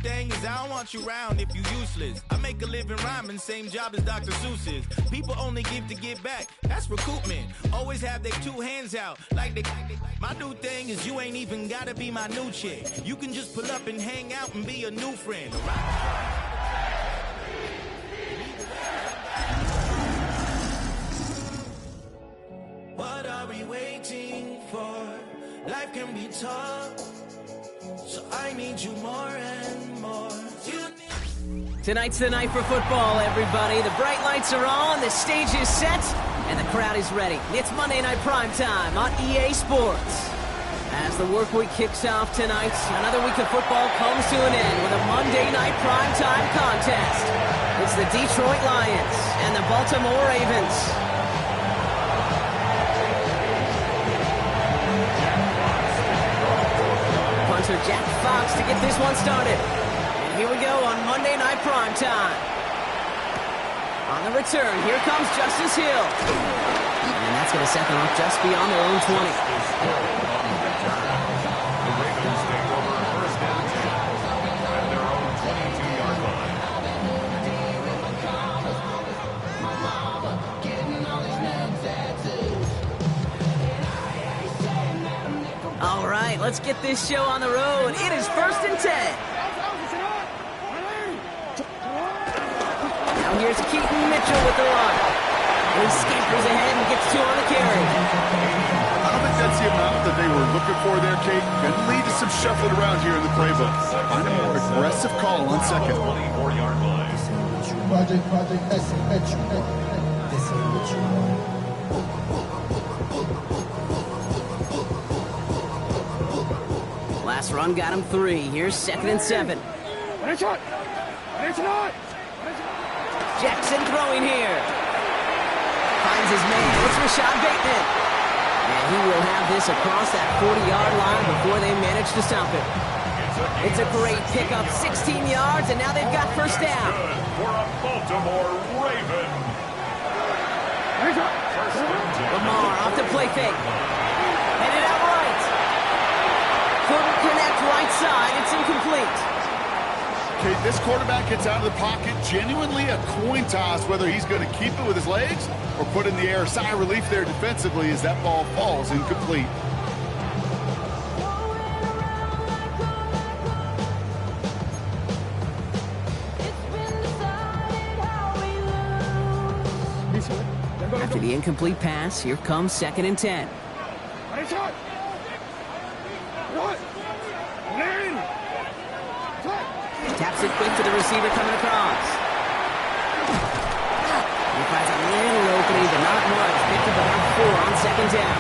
thing is I don't want you around if you useless. I make a living rhyming, same job as Dr. Seuss's. People only give to give back, that's recoupment. Always have their two hands out, like they. My new thing is you ain't even gotta be my new chick. You can just pull up and hang out and be a new friend. What are we waiting for? Life can be tough, so I need you more and more. Tonight's the night for football, everybody. The bright lights are on, the stage is set, and the crowd is ready. It's Monday Night Primetime on EA Sports. As the work week kicks off tonight, another week of football comes to an end with a Monday Night Primetime contest. It's the Detroit Lions and the Baltimore Ravens. Punter Jack Fox to get this one started. And here we go on Monday Night Primetime. On the return, here comes Justice Hill. And that's going to set them up just beyond their own 20. All right, let's get this show on the road. It is 1st and 10. Now here's Keaton Mitchell with the run. And he scampers ahead and gets 2 on the carry. I don't think that's the amount that they were looking for there, Kate. Going to lead to some shuffling around here in the playbook. Find a more aggressive call on second. Last run got him 3. Here's 2nd and 7. Jackson throwing here. Finds his man. It's Rashad Bateman. And he will have this across that 40-yard line before they manage to stop it. It's a great pickup. 16 yards, and now they've got first down. For a Baltimore Raven. Lamar off the play fake. Headed out right. Couldn't connect right side. It's incomplete. Okay, this quarterback gets out of the pocket, genuinely a coin toss whether he's going to keep it with his legs or put in the air. Sigh of relief there defensively as that ball falls incomplete. After the incomplete pass, here comes 2nd and 10. Taps it quick to the receiver coming across. He finds a little opening, but not much. Picked up about 4 on 2nd down.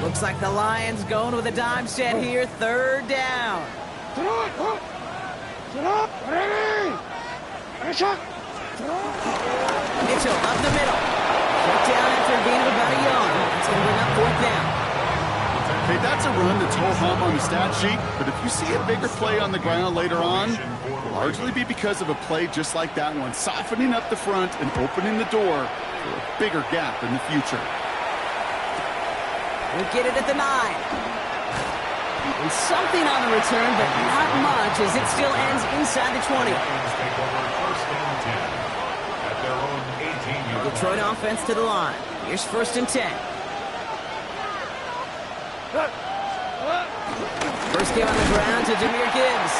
Looks like the Lions going with a dime set here. 3rd down. Mitchell up the middle. Check down after a gain of about a yard. It's going to bring up 4th down. Hey, that's a run that's ho-hum on the stat sheet, but if you see a bigger play on the ground later on, it'll largely be because of a play just like that one, softening up the front and opening the door for a bigger gap in the future. We'll get it at the 9. And something on the return, but not much as it still ends inside the 20. The Detroit offense to the line. Here's 1st and 10. First game on the ground to Jahmyr Gibbs.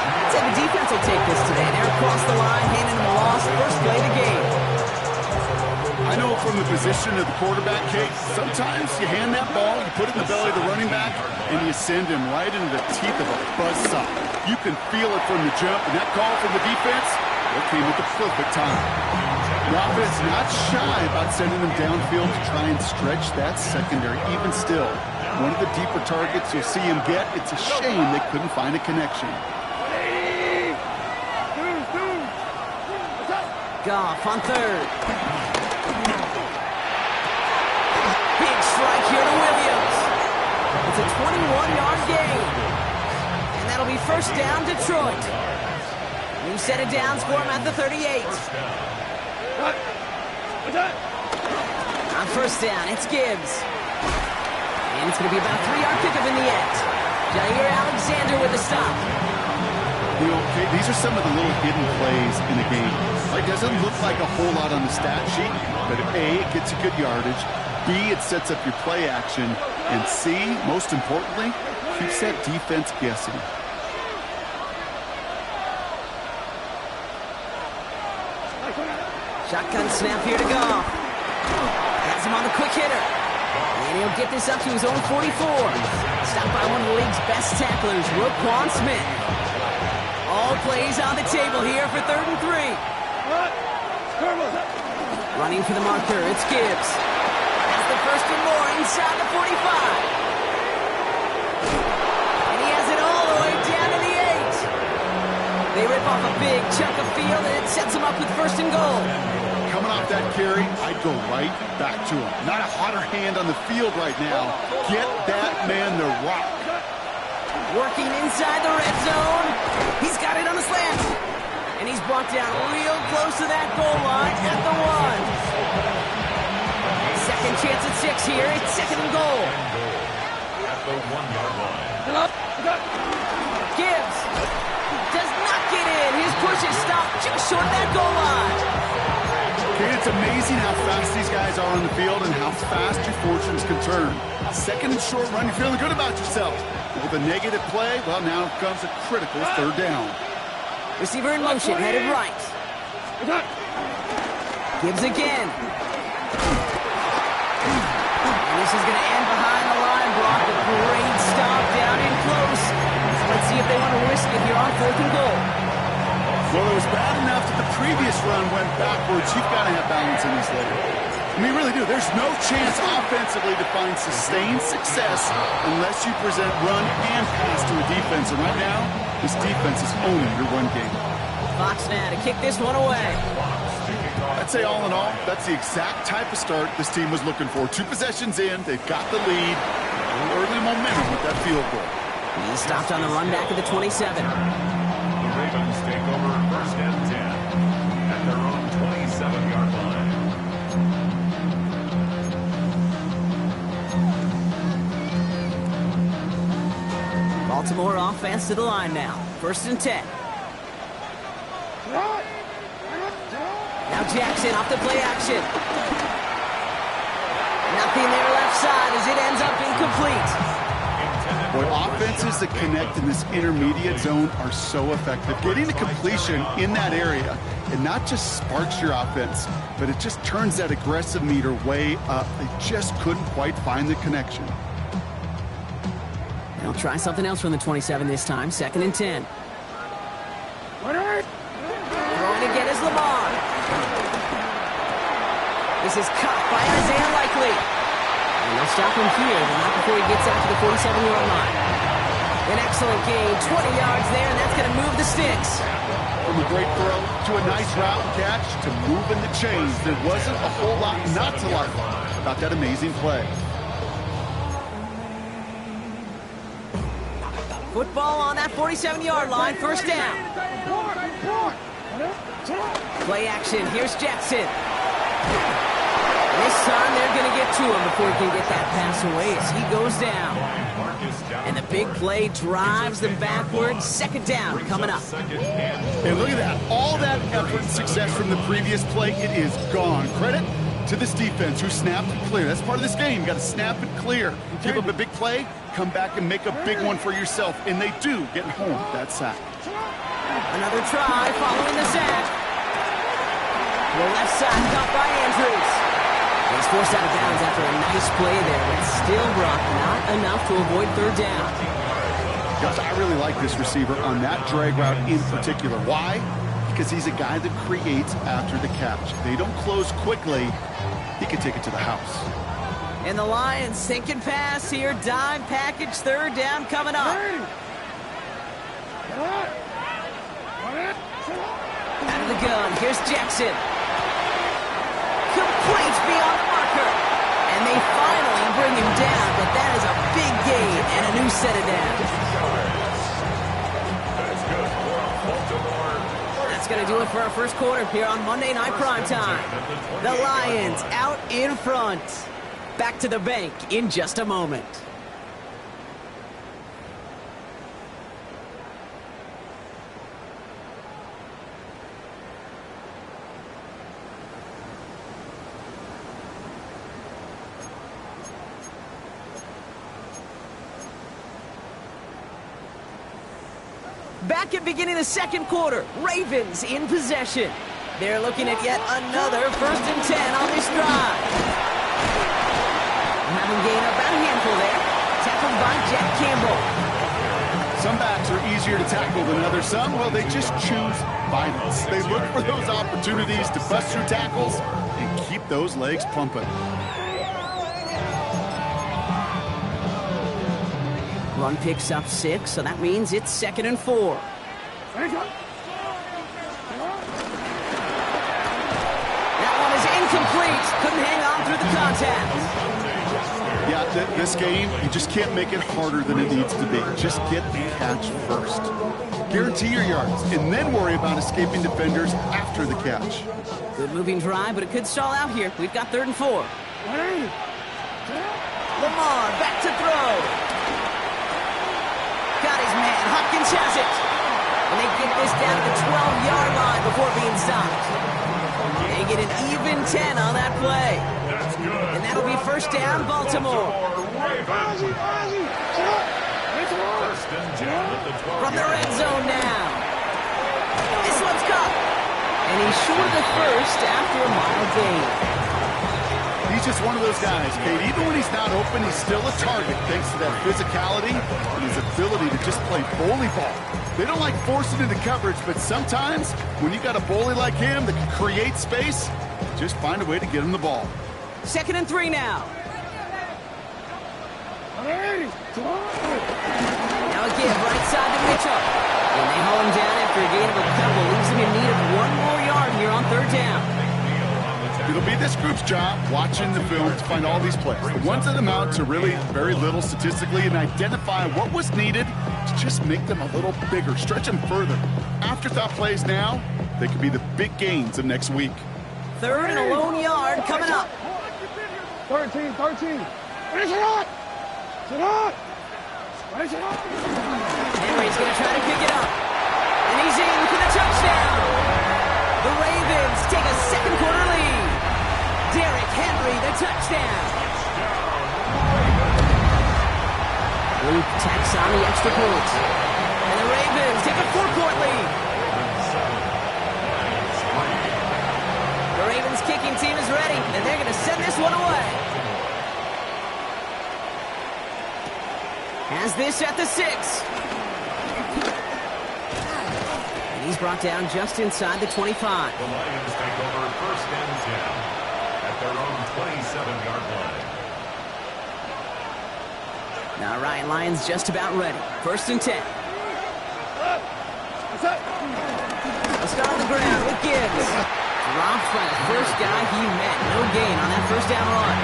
I'd say the defense will take this today. They're across the line, handing them a loss. First play of the game. I know from the position of the quarterback, Kate, sometimes you hand that ball, you put it in the belly of the running back, and you send him right into the teeth of a buzzsaw. You can feel it from the jump, and that call from the defense, it came at the perfect time. The offense not shy about sending them downfield to try and stretch that secondary. Even still, one of the deeper targets you'll see him get, it's a shame they couldn't find a connection. Goff on 3rd. Big strike here to Williams. It's a 21-yard gain. And that'll be first down, Detroit. New set of downs for him at the 38. On first down, it's Gibbs. And it's going to be about a 3-yard pickup in the end. Jair Alexander with the stop. You know, these are some of the little hidden plays in the game. It doesn't look like a whole lot on the stat sheet, but A, it gets you good yardage. B, it sets up your play action. And C, most importantly, keeps that defense guessing. Shotgun snap here to go. Has him on the quick hitter. And he'll get this up to his own 44. Stopped by one of the league's best tacklers, Roquan Smith. All plays on the table here for 3rd and 3. Running for the marker, it's Gibbs. That's the first and more inside the 45. And he has it all the way down to the 8. They rip off a big chunk of field, and it sets him up with 1st and goal. Coming off that carry, I'd go right back to him. Not a hotter hand on the field right now. Get that man the rock. Working inside the red zone. He's got it on the slant. And he's brought down real close to that goal line at the 1. Second chance at 6 here. It's 2nd and goal. At the 1-yard line. Gibbs does not get in. His push is stopped just short of that goal line. Okay, it's amazing how fast these guys are on the field and how fast your fortunes can turn. 2nd and short run, you're feeling good about yourself. With a negative play, well, now comes a critical 3rd down. Receiver in motion, headed right. Gibbs again. And this is going to end behind the line block. A great stop down in close. Let's see if they want to risk it here on 4th and goal. Well, it was bad enough that the previous run went backwards. You've got to have balance in this later. I mean, you really do. There's no chance offensively to find sustained success unless you present run and pass to a defense. And right now, this defense is owning your run game. Fox now to kick this one away. I'd say all in all, that's the exact type of start this team was looking for. 2 possessions in, they've got the lead. A little early momentum with that field goal. He stopped on the run back at the 27. The Ravens take over 1st and 10 at their own 27-yard line. Baltimore offense to the line now. 1st and 10. Now Jackson off the play action. Nothing there left side as it ends up incomplete. Boy, offenses that connect in this intermediate zone are so effective. Getting the completion in that area, it not just sparks your offense, but it just turns that aggressive meter way up. They just couldn't quite find the connection. They'll try something else from the 27 this time. 2nd and 10. Throwing again is Lamar. This is caught by Isaiah Likely. And they'll stop him here, but not before he gets out to the 47-yard line. An excellent gain, 20 yards there, and that's going to move the sticks. From a great throw to a nice route catch to moving the chains. There wasn't a whole lot not to like about that amazing play. Football on that 47-yard line, 1st down. Play action, here's Jackson. This time they're going to get to him before he can get that pass away as he goes down. And the big play drives them backwards. 2nd down coming up. And look at that. All that effort and success from the previous play, it is gone. Credit to this defense who snapped and clear. That's part of this game. You got to snap and clear. Give up a big play, come back and make a big one for yourself. And they do, getting home with that sack. Another try following the sack. The left side caught by Andrews. He's forced out of bounds after a nice play there, but still, Brock, not enough to avoid 3rd down. Gosh, I really like this receiver on that drag route in particular. Why? Because he's a guy that creates after the catch. They don't close quickly. He can take it to the house. And the Lions sinking pass here. Dime package, 3rd down coming up. Out of the gun, here's Jackson. Complete beyond the marker. And they finally bring him down, but that is a big gain and a new set of downs. going to do it for our first quarter here on Monday Night Primetime. The Lions out in front. Back to the bank in just a moment. Back at beginning of the second quarter, Ravens in possession. They're looking at yet another 1st and 10 on this drive. Have him gain about a handful there. Tackled by Jack Campbell. Some backs are easier to tackle than others. Some, well, they just choose violence. They look for those opportunities to bust through tackles and keep those legs pumping. Run picks up 6, so that means it's 2nd and 4. That one is incomplete. Couldn't hang on through the contact. Yeah, this game, you just can't make it harder than it needs to be. Just get the catch first. Guarantee your yards, and then worry about escaping defenders after the catch. Good moving drive, but it could stall out here. We've got 3rd and 4. Lamar back to throw. Got his man. Hopkins has it. And they get this down to the 12-yard line before being stopped. They get an even 10 on that play. That's good. And that'll be 1st down, Baltimore. First and 10 at the 12. From the red zone now. This one's caught. And he's short of the 1st after a mile gain. He's just one of those guys, Kate. Even when he's not open, he's still a target thanks to that physicality and his ability to just play bully ball. They don't like forcing into coverage, but sometimes when you got a bully like him that can create space, just find a way to get him the ball. 2nd and 3 now. Now again, right side to Mitchell. And they haul him down after a gain of a couple. Leaves him in need of 1 more yard here on 3rd down. It'll be this group's job, watching the film, to find all these plays. The ones that amount to really very little statistically, and identify what was needed to just make them a little bigger, stretch them further. Afterthought plays now, they could be the big gains of next week. 3rd and a lone yard coming up. 13. Henry's going to try to pick it up. And he's in for the touchdown. The Ravens take a second quarter lead. Derrick Henry, the touchdown. Luke tacks on the extra point. And the Ravens take a 4-point lead. The Ravens kicking team is ready, and they're going to send this one away. Has this at the 6. And he's brought down just inside the 25. The Lions take over 1st and 10 at their own 27-yard line. Now Ryan Lyons just about ready. 1st and 10. Let's go on the ground with Gibbs. Dropped by the first guy he met. No gain on that 1st down run.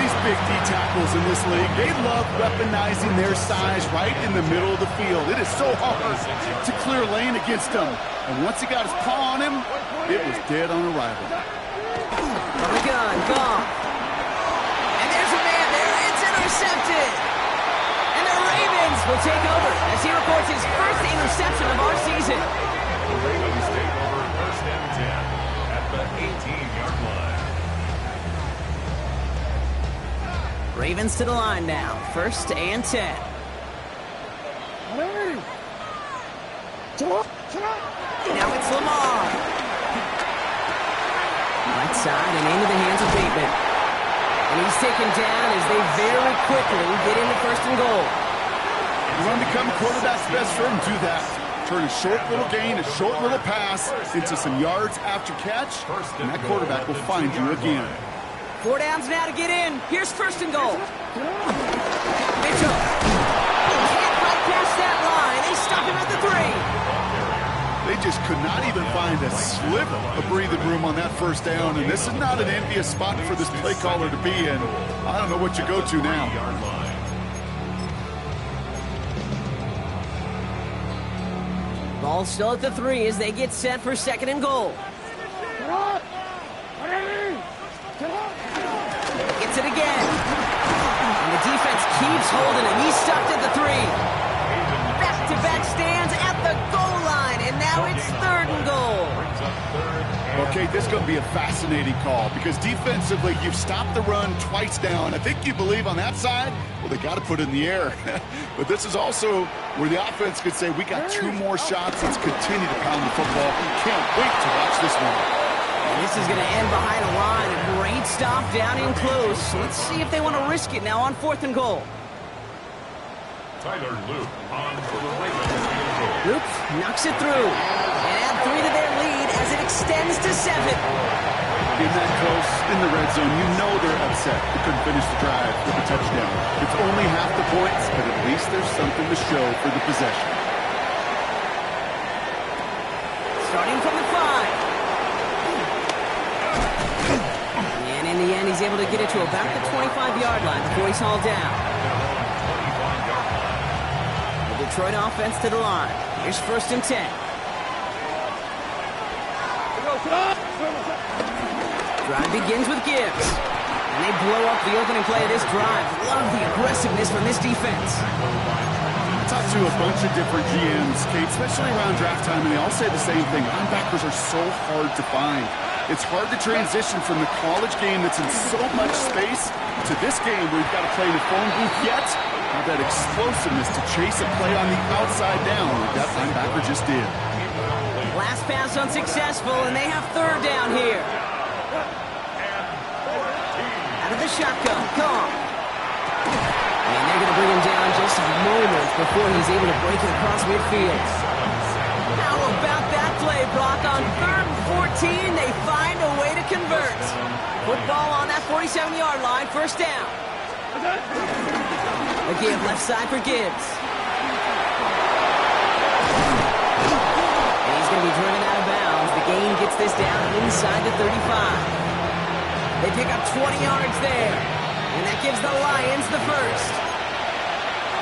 These big D tackles in this league, they love weaponizing their size right in the middle of the field. It is so hard to clear lane against them. And once he got his paw on him, it was dead on arrival. From the gun, gone. And there's a man there. It's intercepted. And the Ravens will take over as he records his 1st interception of our season. The Ravens take over 1st and 10 at the 18-yard line. Ravens to the line now. 1st and 10. Now it's Lamar. Right side and into the hands of Bateman. And he's taken down as they very quickly get into 1st and goal. You want to become a quarterback's best friend, do that. Turn a short little gain, a short little pass into some yards after catch, and that quarterback will find you again. 4 downs now to get in. Here's 1st and goal. Mitchell. He can't quite pass that line. They stop him at the 3. They just could not even find a sliver of breathing room on that 1st down, and this is not an envious spot for this play caller to be in. I don't know what you go to now. Ball still at the 3 as they get set for 2nd and goal. Gets it again. And the defense keeps holding him. He's stuck at the 3. Back-to-back stands at the goal line, and now it's 3rd and goal. Okay, this is going to be a fascinating call because defensively, you've stopped the run twice down. I think you believe on that side, well, they got to put it in the air. But this is also where the offense could say, we got 2 more shots. Let's continue to pound the football. Can't wait to watch this one. And this is going to end behind a line. A great stop down in close. Let's see if they want to risk it now on 4th and goal. Tyler Luke on for the Ravens. Luke knocks it through. And add 3 to their lead as it extends to 7. Being that close in the red zone, you know they're upset. They couldn't finish the drive with a touchdown. It's only half the points, but at least there's something to show for the possession. Starting from the 5. And in the end, he's able to get it to about the 25-yard line before he's hauled down. The Detroit offense to the line. Here's 1st and 10. Drive begins with Gibbs. And they blow up the opening play of this drive. Love the aggressiveness from this defense. I talked to a bunch of different GMs, Kate, especially around draft time, and they all say the same thing. Linebackers are so hard to find. It's hard to transition from the college game that's in so much space to this game where you've got to play in the phone booth yet. Have that explosiveness to chase a play on the outside down like that linebacker just did. Last pass unsuccessful, and they have 3rd down here. Out of the shotgun, Cobb. And they're going to bring him down just moments before he's able to break it across midfield. How about that play, Brock? On 3rd and 14, they find a way to convert. Football on that 47-yard line, 1st down. Again, left side for Gibbs. And he's going to be driven out of bounds. The gain gets this down inside the 35. They pick up 20 yards there. And that gives the Lions the 1st.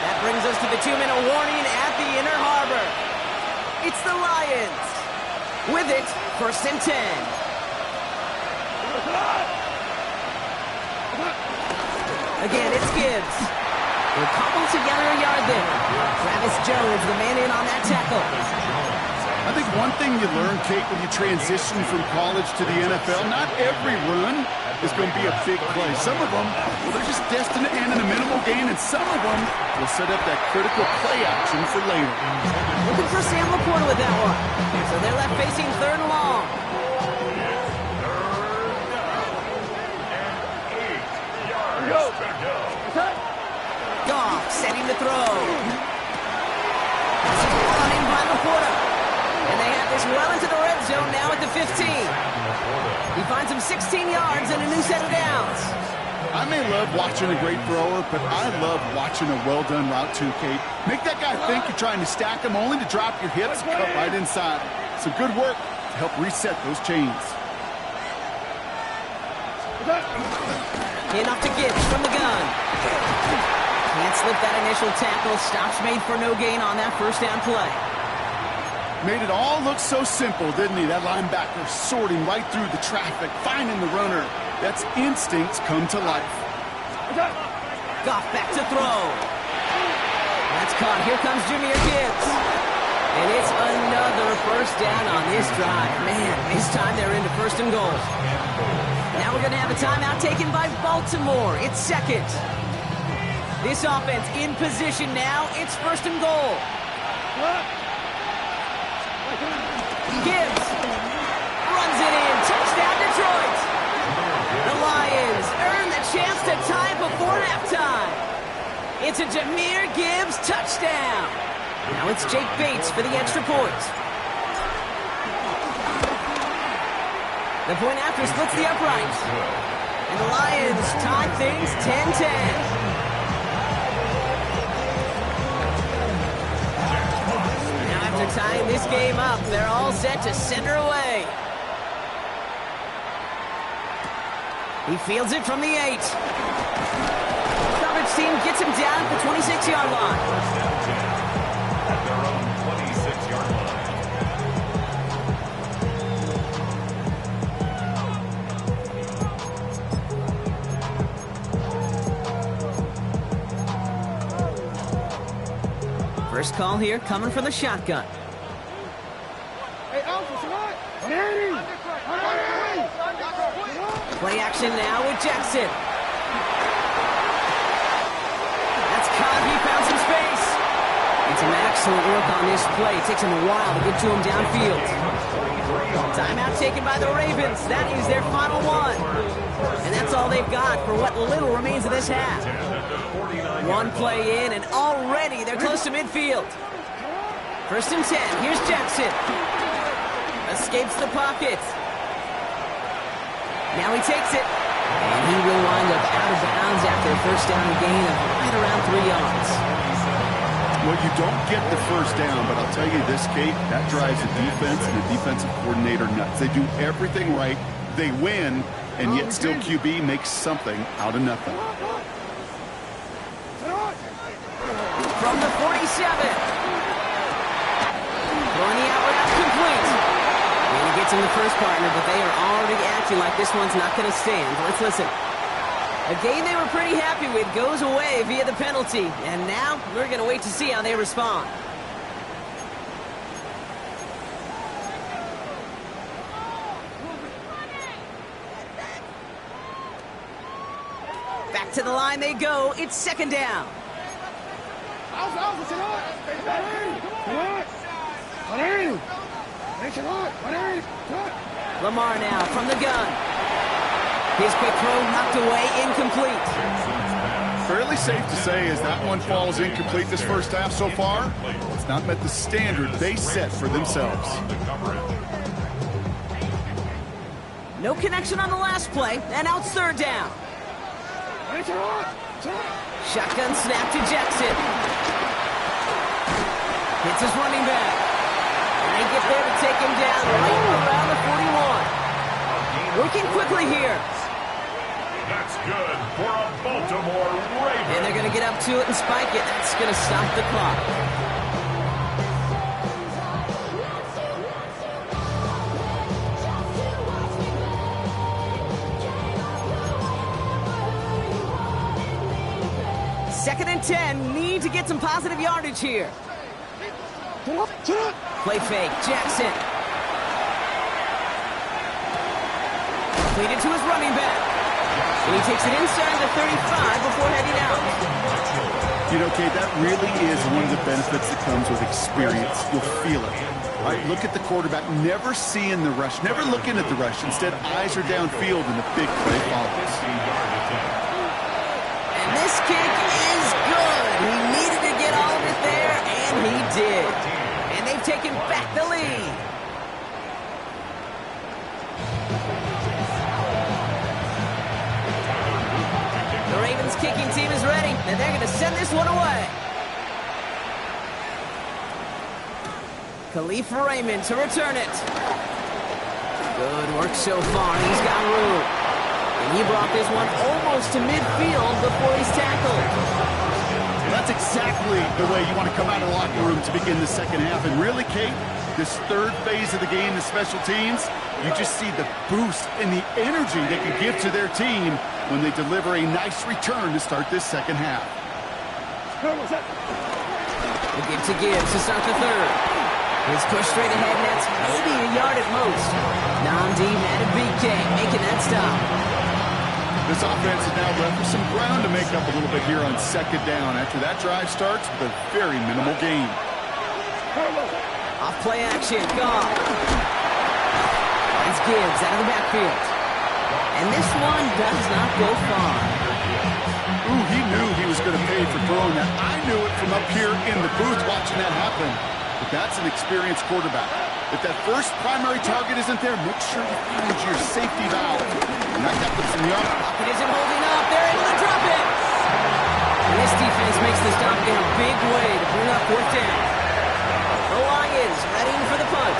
That brings us to the 2-minute warning at the Inner Harbor. It's the Lions. With it, 1st and 10. Again, it's Gibbs. They're cobbled together a yard there. Travis Jones, the man in on that tackle. I think one thing you learn, Kate, when you transition from college to the NFL, not every run is going to be a big play. Some of them, well, they're just destined to end in a minimal gain, and some of them will set up that critical play action for later. Looking for Sam Laporta with that one. So they're left facing 3rd and long. Goff setting the throw. Run in by Laporta. And they have this well into the red zone now at the 15. He finds him 16 yards and a new set of downs. I may love watching a great thrower, but I love watching a well-done route too, Kate. Make that guy think you're trying to stack him only to drop your hips, cut right inside. Some good work to help reset those chains. Enough to Gibbs from the gun. Can't slip that initial tackle. Stops made for no gain on that 1st down play. Made it all look so simple, didn't he? That linebacker sorting right through the traffic, finding the runner. That's instincts come to life. Goff back to throw. That's caught. Here comes Jahmyr Gibbs. And it's another 1st down on this drive. Man, this time they're into 1st and goal. Now we're going to have a timeout taken by Baltimore. It's 2nd. This offense in position now. It's 1st and goal. Gibbs runs it in. Touchdown, Detroit. The Lions earn the chance to tie before halftime. It's a Jahmyr Gibbs touchdown. Now it's Jake Bates for the extra point. The point after splits the uprights. And the Lions tie things 10-10. After tying this game up, they're all set to center away. He fields it from the 8. Coverage team gets him down at the 26-yard line. At their own 26-yard line. First call here coming from the shotgun. Hey, Alpha, what? 180! 180! Play action now with Jackson. That's caught. He found some space. And some excellent work on this play. It takes him a while to get to him downfield. Timeout taken by the Ravens. That is their final one. And that's all they've got for what little remains of this half. One play in, and already they're close to midfield. First and 10. Here's Jackson. Escapes the pocket. Now he takes it. And he will wind up out of bounds after a first down gain of right around 3 yards. Well, you don't get the first down, but I'll tell you this, Kate, that drives the defense and the defensive coordinator nuts. They do everything right. They win, and yet still QB makes something out of nothing. From the 47. Throwing the out route complete. And he gets him the first partner, but they are already acting like this one's not going to stand. Let's listen. A game they were pretty happy with goes away via the penalty. And now we're going to wait to see how they respond. Back to the line they go. It's second down. Lamar now from the gun. His quick throw knocked away, incomplete. Fairly safe to say as that one falls incomplete this first half so far, it's not met the standard they set for themselves. No connection on the last play, and now it's third down. Shotgun snap to Jackson. Hits his running back. And they get there to take him down right around the 41. Working quickly here. That's good for a Baltimore Ravens. And they're going to get up to it and spike it. That's going to stop the clock. Second and 10. Need to get some positive yardage here. Play fake. Jackson. Completed to his running back. And he takes it inside the 35 before heading out. You know, Kate, that really is one of the benefits that comes with experience. You'll feel it. All right, look at the quarterback, never seeing the rush, never looking at the rush. Instead, eyes are downfield and the big play follows. And this kick is good. He needed to get all of it there, and he did. And they've taken back the lead. The Ravens kicking team is ready, and they're going to send this one away. Khalif Raymond to return it. Good work so far. He's got room. And he brought this one almost to midfield before he's tackled. That's exactly the way you want to come out of the locker room to begin the second half. And really, Kate, this third phase of the game, the special teams, you just see the boost and the energy they can give to their team when they deliver a nice return to start this second half. The give to Gibbs to start the third. His push straight ahead, and that's maybe a yard at most. Nnamdi Madubuike making that stop. This offense is now left with some ground to make up a little bit here on second down after that drive starts with a very minimal gain. Off play action, gone. It's Gibbs out of the backfield. And this one does not go far. Ooh, he knew he was going to pay for throwing that. I knew it from up here in the booth watching that happen. But that's an experienced quarterback. If that first primary target isn't there, make sure you find your safety valve. And that happens in the arm. It isn't holding up. They're able to drop it. And this defense makes the stop in a big way to bring up fourth down. The Lions readying for the punt.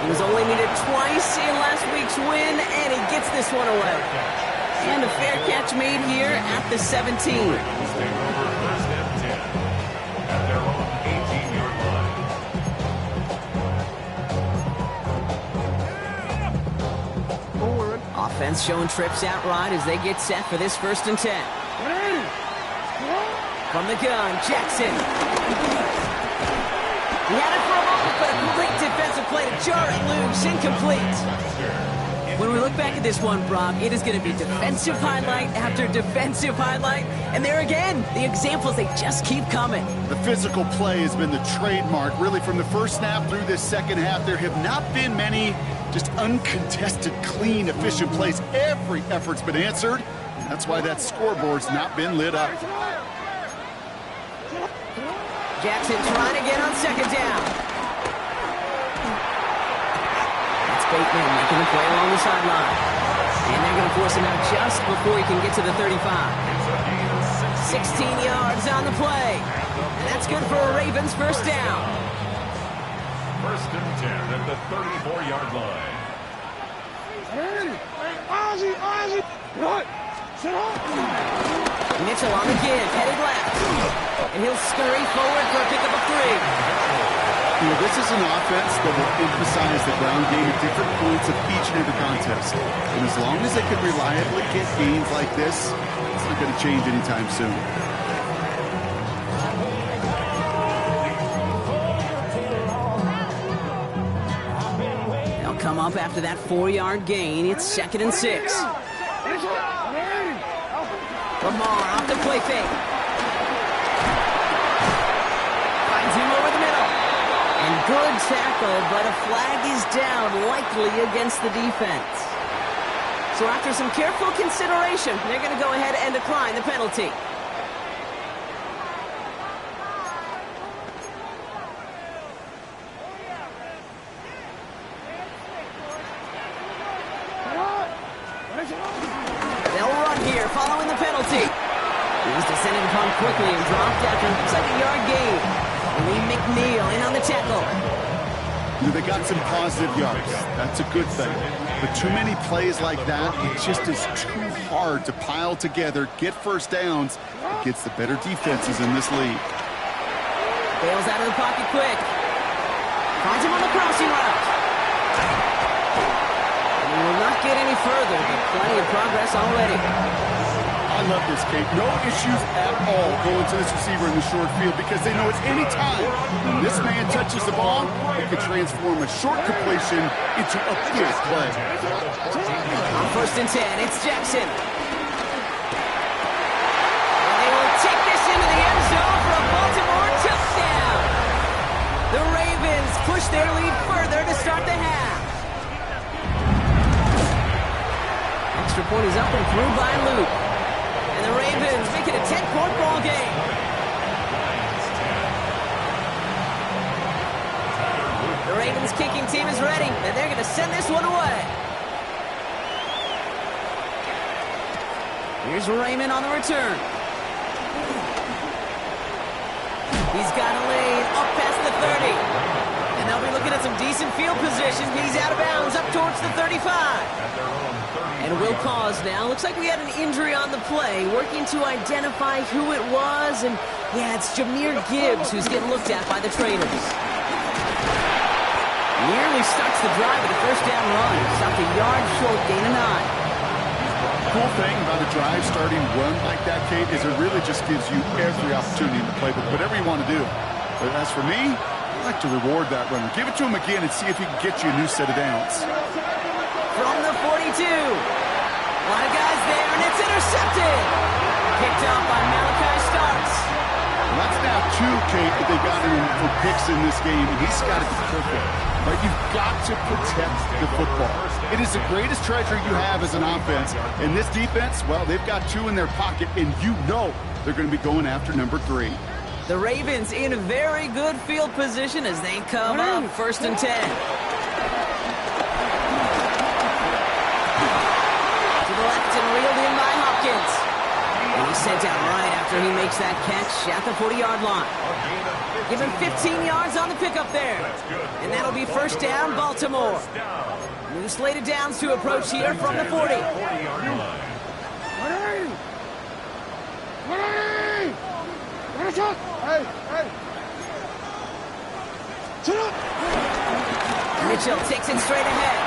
He was only needed twice in last week's win, and he gets this one away. And a fair catch made here at the 17. Offense showing trips out right as they get set for this first and 10. From the gun, Jackson. He had it for a moment, but a great defensive play to jar it loose. Incomplete. When we look back at this one, Brock, it is going to be defensive highlight after defensive highlight. And there again, the examples, they just keep coming. The physical play has been the trademark. Really, from the first snap through this second half, there have not been many just uncontested, clean, efficient plays. Every effort's been answered. That's why that scoreboard's not been lit up. Jackson trying to get on second down. That's Bateman making the play along the sideline. And they're going to force him out just before he can get to the 35. 16 yards on the play. And that's good for a Ravens first down. First and 10 at the 34-yard line. Ozzie! What? Sit up! Mitchell on the give, headed left. And he'll scurry forward for a pickup of 3. You know, this is an offense that will emphasize the ground game at different points of each and every contest. And as long as they can reliably get gains like this, it's not going to change anytime soon. They'll come up after that 4-yard gain. It's 2nd and 6. Lamar off the play fake. Finds him over the middle. And good tackle, but a flag is down, likely against the defense. So after some careful consideration, they're going to go ahead and decline the penalty. They'll run here following the penalty. He was descended upon quickly and dropped after a 2nd-yard gain. Lee McNeil in on the tackle. They got some positive yards. That's a good thing. But too many plays like that, it just is too hard to pile together, get first downs against the better defenses in this league. Bails out of the pocket quick. Finds him on the crossing route. And he will not get any further, but plenty of progress already. I love this, Kate. No issues at all going to this receiver in the short field because they know at any time when this man touches the ball, it can transform a short completion into a big play. On 1st and 10, it's Jackson. And they will take this into the end zone for a Baltimore touchdown. The Ravens push their lead further to start the half. Extra point is up and through by Luke. And the Ravens make it a 10-point ball game. The Ravens kicking team is ready, and they're going to send this one away. Here's Raymond on the return. He's got a lane up past the 30. And they'll be looking at some decent field position. He's out of bounds up towards the 35. And we'll pause now. Looks like we had an injury on the play. Working to identify who it was. And yeah, it's Jahmyr Gibbs who's getting looked at by the trainers. Nearly starts the drive with a first down run. Stopped a yard short, gain of 9. Cool thing about a drive starting run like that, Kate, is it really just gives you every opportunity to play with whatever you want to do. But as for me, I like to reward that runner. Give it to him again and see if he can get you a new set of downs. From the 42. A lot of guys there, and it's intercepted. Picked off by Malachi Starks. Well, that's now 2, Kate, that they got him for picks in this game, and he's got to be careful. Right? You've got to protect the football. It is the greatest treasure you have as an offense. And this defense, well, they've got 2 in their pocket, and you know they're going to be going after number 3. The Ravens in very good field position as they come up 1st and 10. To the left and reeled in by Hopkins. And he's sent out right after he makes that catch at the 40-yard line. Give him 15 yards on the pickup there. And that'll be first down, Baltimore. New slated downs to approach here from the 40. Mitchell takes it straight ahead.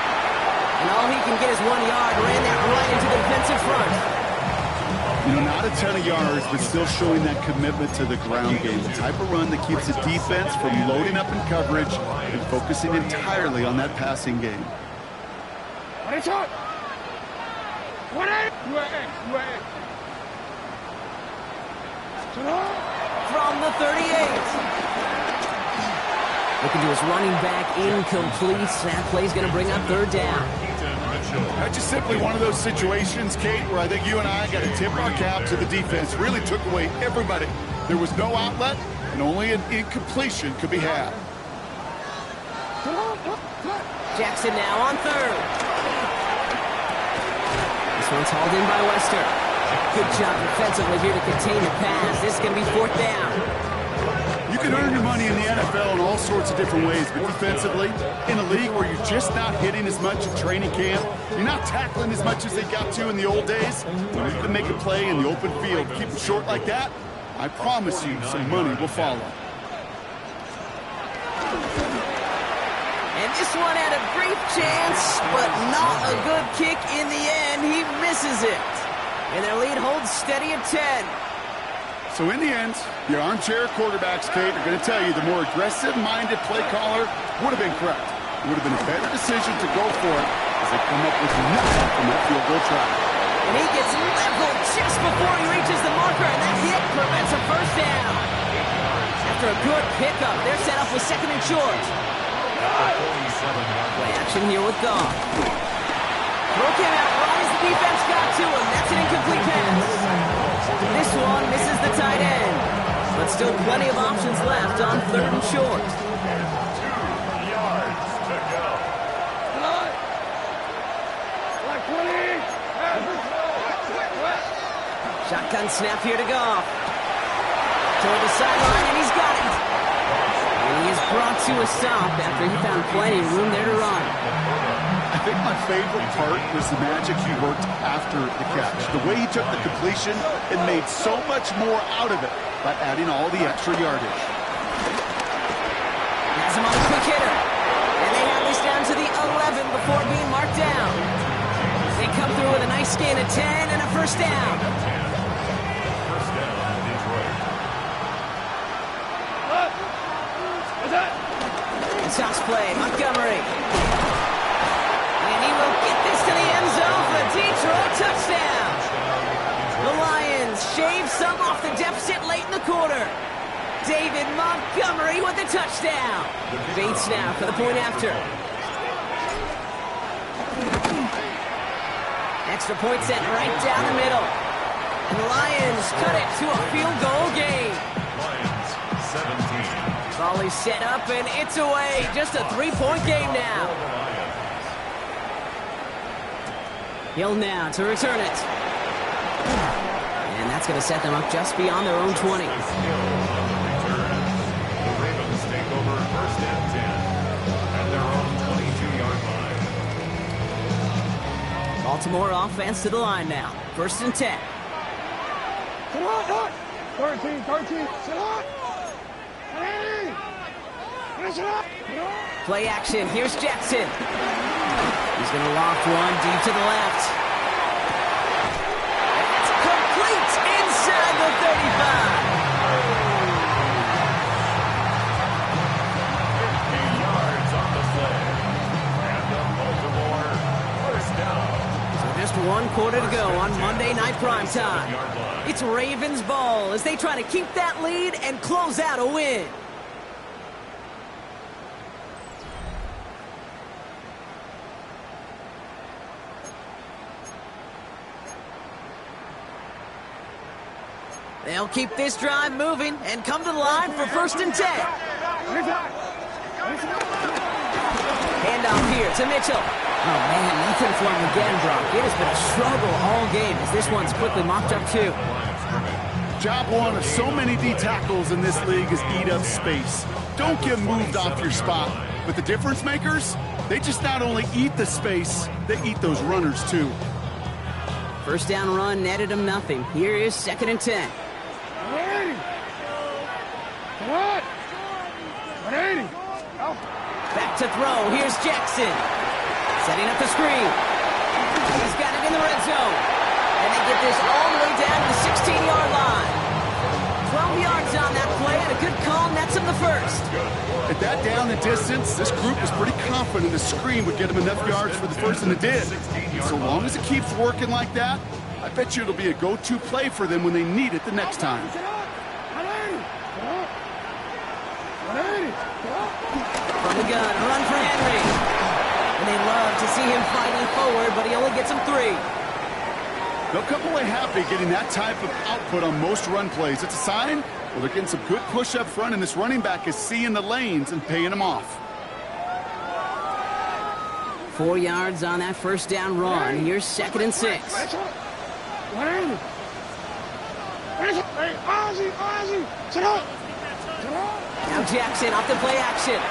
And all he can get is 1 yard. Ran that right into the defensive front. You know, not a ton of yards, but still showing that commitment to the ground game. The type of run that keeps the defense from loading up in coverage and focusing entirely on that passing game. From the 38. Looking to his running back, incomplete. That play's going to bring up third down. That's just simply one of those situations, Kate, where I think you and I got to tip our cap to the defense. Really took away everybody. There was no outlet, and only an incompletion could be had. Jackson now on third. This one's hauled in by Wester. Good job defensively here to contain the pass. This is going to be fourth down. You can earn your money in the NFL in all sorts of different ways, but defensively, in a league where you're just not hitting as much at training camp, you're not tackling as much as they got to in the old days, you need to make a play in the open field. Keep it short like that, I promise you some money will follow. And this one had a brief chance, but not a good kick in the end. He misses it. And their lead holds steady at 10. So in the end, the armchair quarterbacks, Kate, are going to tell you the more aggressive-minded play caller would have been correct. It would have been a better decision to go for it as they come up with nothing from that field goal try. And he gets leveled just before he reaches the marker, and that hit prevents a first down. After a good pickup, they're set up with second and short. Play action here with Goff. Throw came out right as the defense got to him. That's an incomplete pass. This one misses the tight end, but still plenty of options left on third and short. 2 yards to go. Shotgun snap here to Goff. Toward the sideline, and he's got it. And he is brought to a stop after he found plenty of room there to run. I think my favorite part was the magic he worked after the catch. The way he took the completion and made so much more out of it by adding all the extra yardage. Has him on a quick hitter. And they have this down to the 11 before being marked down. They come through with a nice gain of 10 and a first down. First down, Detroit. Toss play, Montgomery. And he will get this to the end zone for a Detroit touchdown. The Lions shave some off the deficit late in the quarter. David Montgomery with the touchdown. Bates now for the point after. Extra point set right down the middle. And the Lions cut it to a field goal game. Lions 17. Volley set up and it's away. Just a 3-point game now. Hill now to return it. And that's going to set them up just beyond their own 20. The Ravens take over first and 10 at their own 22-yard line. Baltimore offense to the line now. First and 10. 13, sit on. Play action. Here's Jackson. He's going to loft one deep to the left. It's complete inside the 35. 15 yards on the play. And the Baltimore first down. So just 1 quarter to go on Monday Night Primetime. It's Ravens ball as they try to keep that lead and close out a win. They'll keep this drive moving and come to the line for first and 10. Handoff here to Mitchell. Oh, man, nothing for him again, Brock. It has been a struggle all game as this one's quickly mocked up, too. Job one of so many D tackles in this league is eat up space. Don't get moved off your spot. But the difference makers, they just not only eat the space, they eat those runners, too. First down run netted him nothing. Here is second and 10. 180. Back to throw. Here's Jackson. Setting up the screen. He's got it in the red zone. And they get this all the way down to the 16-yard line. 12 yards on that play, and a good call nets him the first. At that down and distance, this group was pretty confident the screen would get them enough yards for the first, and it did. So long as it keeps working like that, I bet you it'll be a go-to play for them when they need it the next time. From the gun, a run for Henry. And they love to see him fighting forward, but he only gets him 3. They'll come away happy getting that type of output on most run plays. It's a sign, well, they're getting some good push up front, and this running back is seeing the lanes and paying them off. 4 yards on that first down run. Here's 2nd and 6. Now Jackson off the play action.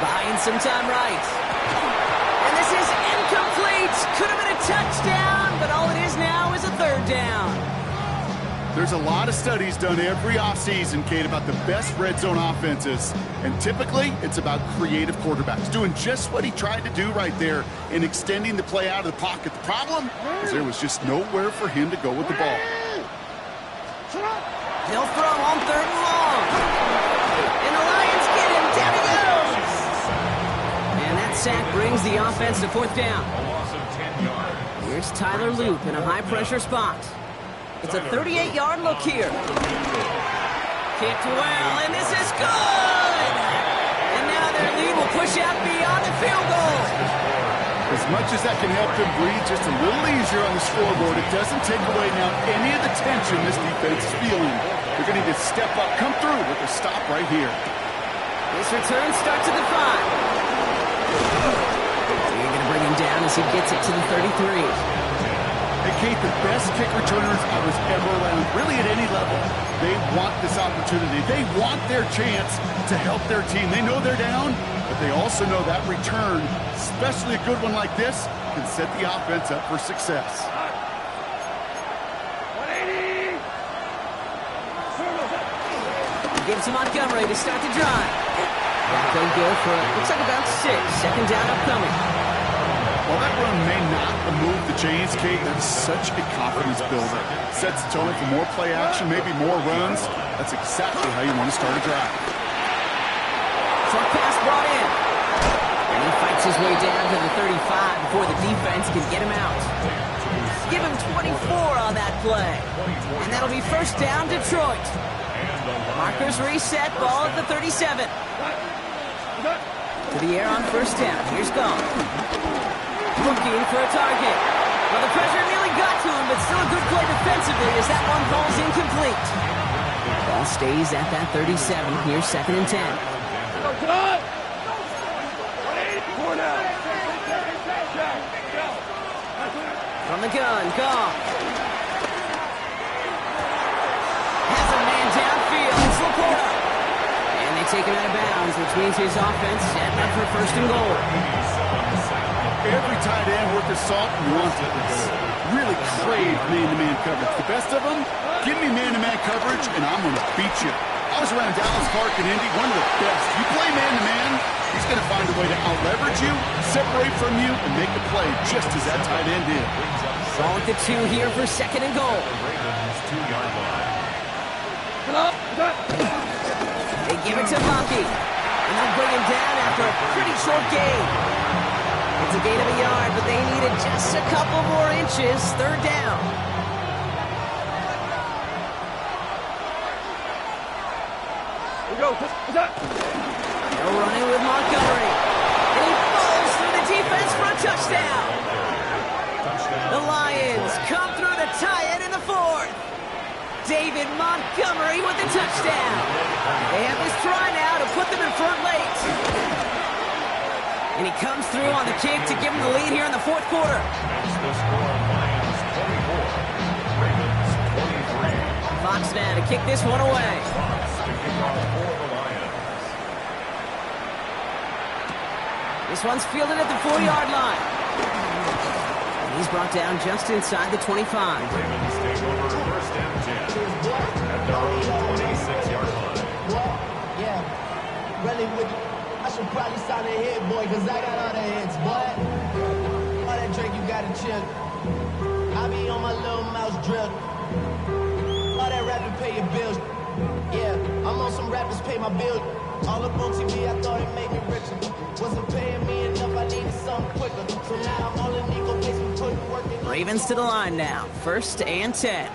Buying some time right. And this is incomplete. Could have been a touchdown, but all it is now is a 3rd down. There's a lot of studies done every offseason, Kate, about the best red zone offenses. And typically, it's about creative quarterbacks doing just what he tried to do right there and extending the play out of the pocket. The problem is there was just nowhere for him to go with the ball. He'll throw on 3rd and long. And the Lions get him. Down he goes. And that sack brings the offense to 4th down. Here's Tyler Loop in a high-pressure spot. It's a 38-yard look here. Kicked well, and this is good! And now their lead will push out beyond the field goal. As much as that can help them breathe just a little easier on the scoreboard, it doesn't take away now any of the tension this defense is feeling. They're going to need to step up, come through with a stop right here. This return starts at the 5. You're going to bring him down as he gets it to the 33. Hey, Kate, the best kick returners I was ever around, really at any level, they want this opportunity. They want their chance to help their team. They know they're down, but they also know that return, especially a good one like this, can set the offense up for success. Gives to Montgomery to start the drive. They'll go for, looks like about 6. 2nd down upcoming. While that run may not move the chains, Kate, that's such a confidence builder. Sets the tone for more play action, maybe more runs. That's exactly how you want to start a drive. Short pass brought in. And he fights his way down to the 35 before the defense can get him out. Give him 24 on that play. And that'll be 1st down, Detroit. Markers reset, ball at the 37. To the air on 1st down. Here's Gone. Looking for a target. Well, the pressure nearly got to him, but still a good play defensively as that one falls incomplete. Ball stays at that 37. Here's 2nd and 10. From the gun, Gone. Has a man downfield. It's Laporta. And they take him out of bounds, which means his offense set up for 1st and goal. Every tight end worth his salt wants it. Really crave man-to-man coverage. The best of them, give me man-to-man coverage, and I'm going to beat you. I was around Dallas Clark and Indy, one of the best. You play man-to-man, he's going to find a way to out-leverage you, separate from you, and make a play just as that tight end did. Ball at the 2 here for 2nd and goal. They give it to Monkey, and they'll bring him down after a pretty short gain. It's a gain of a yard, but they needed just a couple more inches. 3rd down. They're running with Montgomery. And he falls through the defense for a touchdown. The Lions come through to tie it in the 4th. David Montgomery with the touchdown. They have this try now to put them in front late. And he comes through on the kick to give him the lead here in the 4th quarter. Fox now to kick this one away. This one's fielded at the 4-yard line. And he's brought down just inside the 25. Ravens take over 1st and 10 at their own 26-yard line. Yeah, running with I should probably sign a hit, boy, because I got all the hits, boy. All that drink, you got to chill. I be on my little mouse drill. All that rapping pay your bills. Yeah, I'm on some rappers pay my bills. All up on TV, I thought it made me richer. Wasn't paying me enough, I needed something quicker. So now I'm all in Nico basement, putting work in. Ravens to the line now. 1st and 10.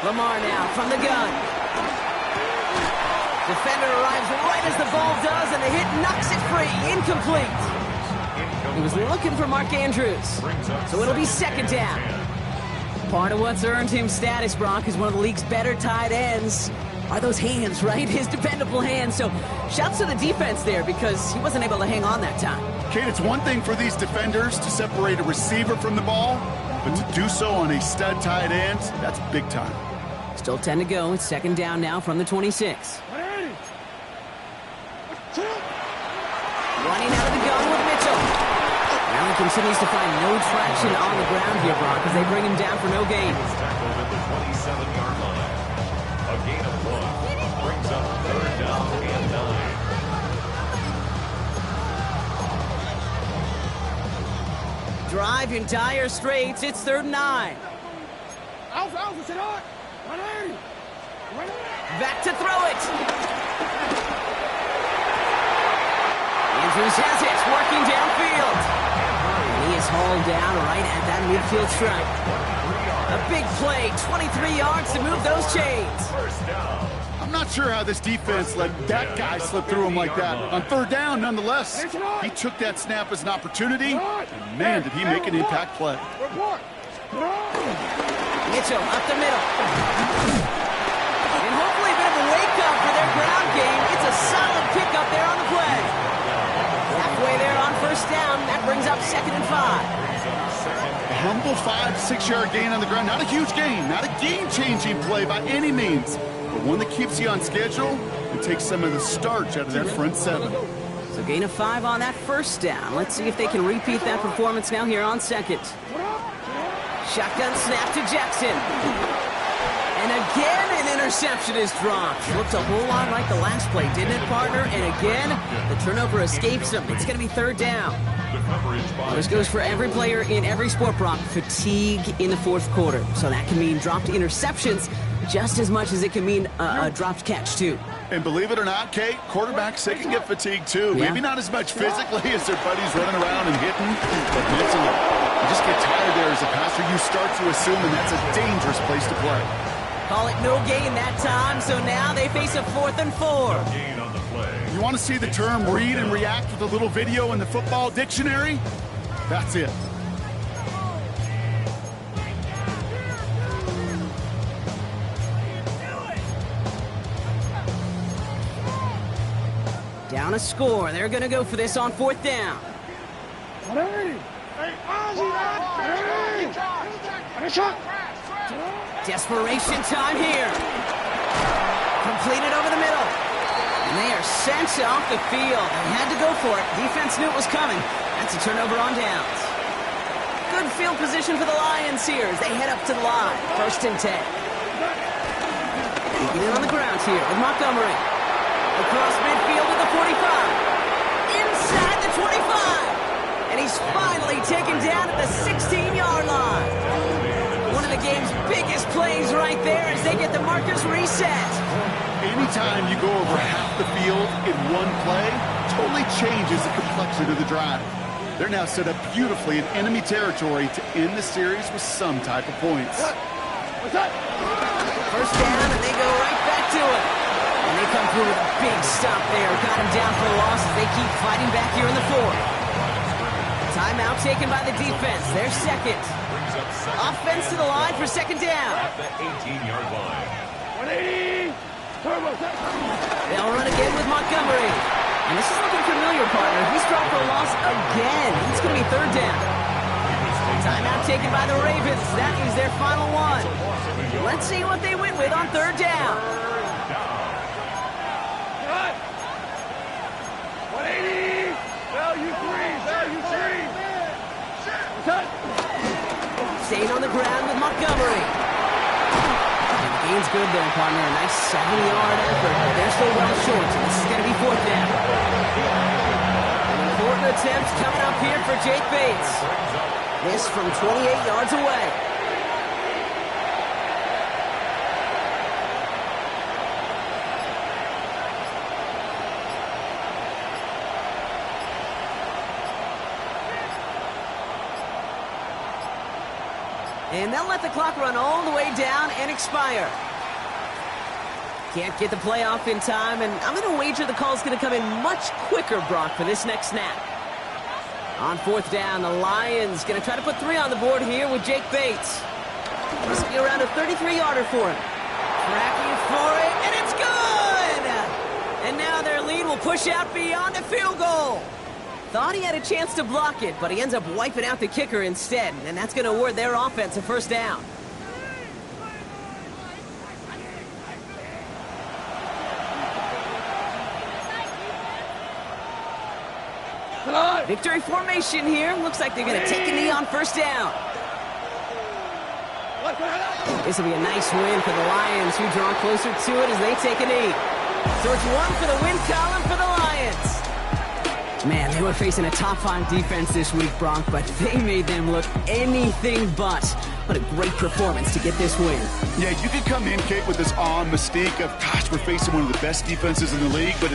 Lamar now from the gun. Defender arrives right as the ball does, and the hit knocks it free. Incomplete. He was looking for Mark Andrews. So it'll be 2nd down. Part of what's earned him status, Brock, is one of the league's better tight ends. Are those hands, right? His dependable hands. So shouts to the defense there because he wasn't able to hang on that time. Kate, it's one thing for these defenders to separate a receiver from the ball, but to do so on a stud tight end, that's big time. Still 10 to go. It's 2nd down now from the 26. Running out of the gun with Mitchell. Now he continues to find no traction on the ground here, Brock, as they bring him down for no gain. Tackled at the 27-yard line. A gain of 1 brings up 3rd down and 9. Drive in dire straits. It's 3rd and 9. Back to throw it. Andrews has it, working downfield. And he is hauled down right at that midfield stripe. A big play, 23 yards to move those chains. I'm not sure how this defense let that guy slip through him like that. On 3rd down, nonetheless, he took that snap as an opportunity, and man, did he make an impact play. Mitchell up the middle. And hopefully a bit of a wake-up for their ground game. It's a solid pickup there on the play. Halfway there on 1st down. That brings up 2nd and 5. A humble 5-6-yard gain on the ground. Not a huge gain, not a game-changing play by any means, but one that keeps you on schedule and takes some of the starch out of that front 7. So gain of 5 on that 1st down. Let's see if they can repeat that performance now here on 2nd. Shotgun snap to Jackson. And again, an interception is dropped. Looked a whole lot like the last play, didn't it, partner? And again, the turnover escapes him. It's going to be 3rd down. This goes for every player in every sport, Brock. Fatigue in the 4th quarter. So that can mean dropped interceptions just as much as it can mean a dropped catch, too. And believe it or not, Kate, quarterbacks, they can get fatigued, too. Yeah. Maybe not as much physically as their buddies running around and hitting, but mentally. You just get tired there as a passer. You start to assume, and that's a dangerous place to play. Call it no gain that time, so now they face a 4th and 4. Gain on the play. You want to see the term read and react with a little video in the football dictionary? That's it. Down a score. They're going to go for this on 4th down. Desperation time here. Completed over the middle. And they are sent off the field. They had to go for it. Defense knew it was coming. That's a turnover on downs. Good field position for the Lions here as they head up to the line. 1st and 10. Taking it on the ground here with Montgomery. Across midfield to the 45. Inside the 25. And he's finally taken down at the 16-yard line. One of the game's biggest plays right there as they get the markers reset. Anytime you go over half the field in one play, totally changes the complexion of the drive. They're now set up beautifully in enemy territory to end the series with some type of points. 1st down, and they go right back to it. And they come through with a big stop there. Got him down for a loss as they keep fighting back here in the 4th. Timeout taken by the defense. Their 2nd. Offense to the line for 2nd down. At the 18-yard line. 180. They'll run again with Montgomery. And this is looking familiar, partner. He's dropped for a loss again. It's going to be 3rd down. Timeout taken by the Ravens. That is their final one. Let's see what they win with on 3rd down. 180. Value 3. Staying on the ground with Montgomery. And the gain's good there, partner. A nice 7-yard effort, but they're still well short, so this is going to be 4th down. 4th Conversion attempt coming up here for Jake Bates. This from 28 yards away. And they'll let the clock run all the way down and expire. Can't get the play off in time, and I'm going to wager the call's going to come in much quicker, Brock, for this next snap. On fourth down, the Lions going to try to put 3 on the board here with Jake Bates. This will be around a 33-yarder for him. Tracking for it, and it's good! And now their lead will push out beyond a field goal. Thought he had a chance to block it, but he ends up wiping out the kicker instead, and that's going to award their offense a first down. Victory formation here. Looks like they're going to take a knee on first down. This will be a nice win for the Lions, who draw closer to it as they take a knee. So it's 1 for the win column for the Lions. Man, they were facing a top 5 defense this week, Bronk, but they made them look anything but. What a great performance to get this win. Yeah, you could come in, Kate, with this awe and mystique of, gosh, we're facing one of the best defenses in the league, but